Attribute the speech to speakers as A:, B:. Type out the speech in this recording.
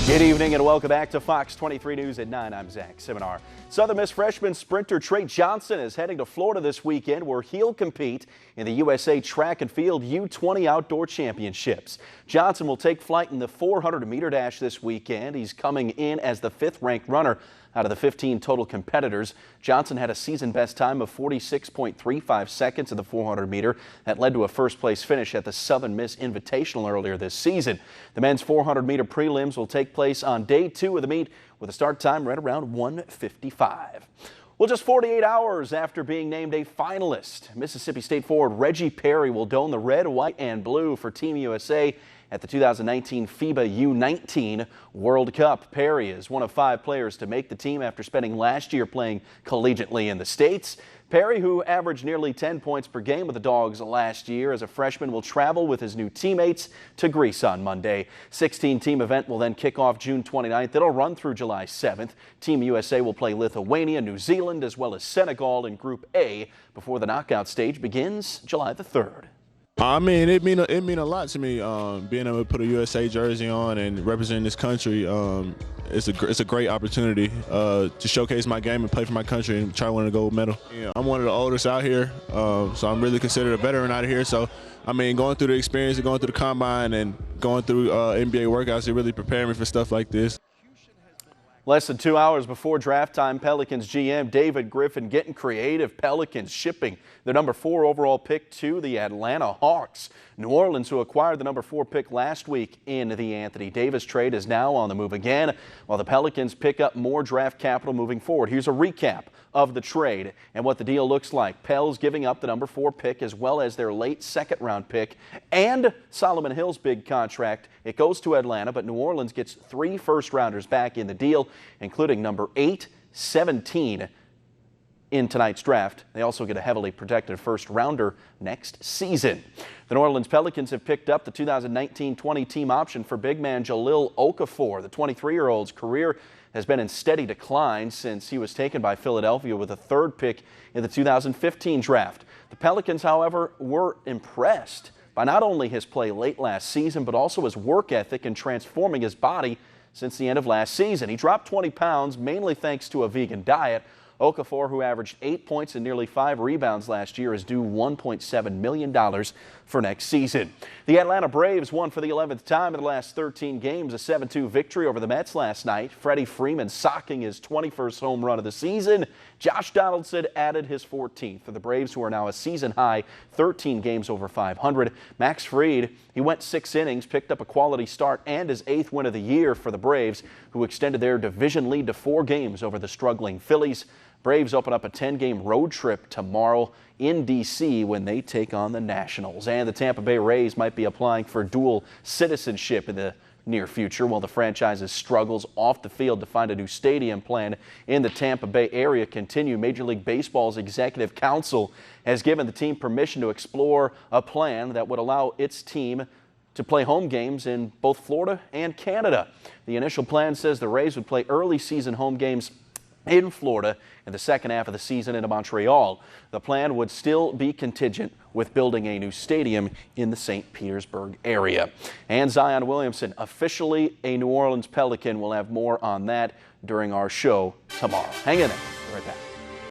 A: Good evening and welcome back to Fox 23 News at 9. I'm Zach Seminar. Southern Miss freshman sprinter Trey Johnson is heading to Florida this weekend where he'll compete in the USA Track and Field U20 Outdoor Championships. Johnson will take flight in the 400-meter dash this weekend. He's coming in as the 5th-ranked runner out of the 15 total competitors. Johnson had a season-best time of 46.35 seconds in the 400-meter. That led to a first-place finish at the Southern Miss Invitational earlier this season. The men's 400-meter prelims will take place on day 2 of the meet with a start time right around 1:55. Well, just 48 hours after being named a finalist, Mississippi State forward Reggie Perry will don the red, white, and blue for Team USA at the 2019 FIBA U19 World Cup. Perry is one of 5 players to make the team after spending last year playing collegiately in the States. Perry, who averaged nearly 10 points per game with the Dogs last year as a freshman, will travel with his new teammates to Greece on Monday. 16-team event will then kick off June 29th. It'll run through July 7th. Team USA will play Lithuania, New Zealand, as well as Senegal in Group A before the knockout stage begins July the 3rd.
B: I mean, it mean a lot to me being able to put a USA jersey on and represent this country. It's a great opportunity to showcase my game and play for my country and try to win a gold medal. Yeah, I'm one of the oldest out here, so I'm really considered a veteran out here. So, I mean, going through the experience and going through the combine and going through NBA workouts, it really prepared me for stuff like this.
A: Less than 2 hours before draft time, Pelicans GM David Griffin getting creative. Pelicans shipping the number 4 overall pick to the Atlanta Hawks. New Orleans, who acquired the number 4 pick last week in the Anthony Davis trade, is now on the move again, while the Pelicans pick up more draft capital moving forward. Here's a recap of the trade and what the deal looks like. Pels giving up the number 4 pick as well as their late 2nd-round pick and Solomon Hill's big contract. It goes to Atlanta, but New Orleans gets 3 first-rounders back in the deal, including number 8, 17 in tonight's draft. They also get a heavily protected first-rounder next season. The New Orleans Pelicans have picked up the 2019-20 team option for big man Jahlil Okafor. The 23-year-old's career has been in steady decline since he was taken by Philadelphia with a 3rd pick in the 2015 draft. The Pelicans, however, were impressed by not only his play late last season, but also his work ethic in transforming his body since the end of last season. He dropped 20 pounds, mainly thanks to a vegan diet. Okafor, who averaged 8 points and nearly 5 rebounds last year, is due $1.7 million for next season. The Atlanta Braves won for the 11th time in the last 13 games, a 7-2 victory over the Mets last night. Freddie Freeman socking his 21st home run of the season. Josh Donaldson added his 14th for the Braves, who are now a season-high 13 games over 500. Max Fried, he went 6 innings, picked up a quality start and his 8th win of the year for the Braves, who extended their division lead to 4 games over the struggling Phillies. Braves open up a 10-game road trip tomorrow in D.C. when they take on the Nationals. And the Tampa Bay Rays might be applying for dual citizenship in the near future while the franchise's struggles off the field to find a new stadium plan in the Tampa Bay area continue. Major League Baseball's Executive Council has given the team permission to explore a plan that would allow its team to play home games in both Florida and Canada. The initial plan says the Rays would play early season home games in Florida in the second half of the season into Montreal. The plan would still be contingent with building a new stadium in the St. Petersburg area. And Zion Williamson, officially a New Orleans Pelican. We'll have more on that during our show tomorrow. Hang in there. We'll be right back.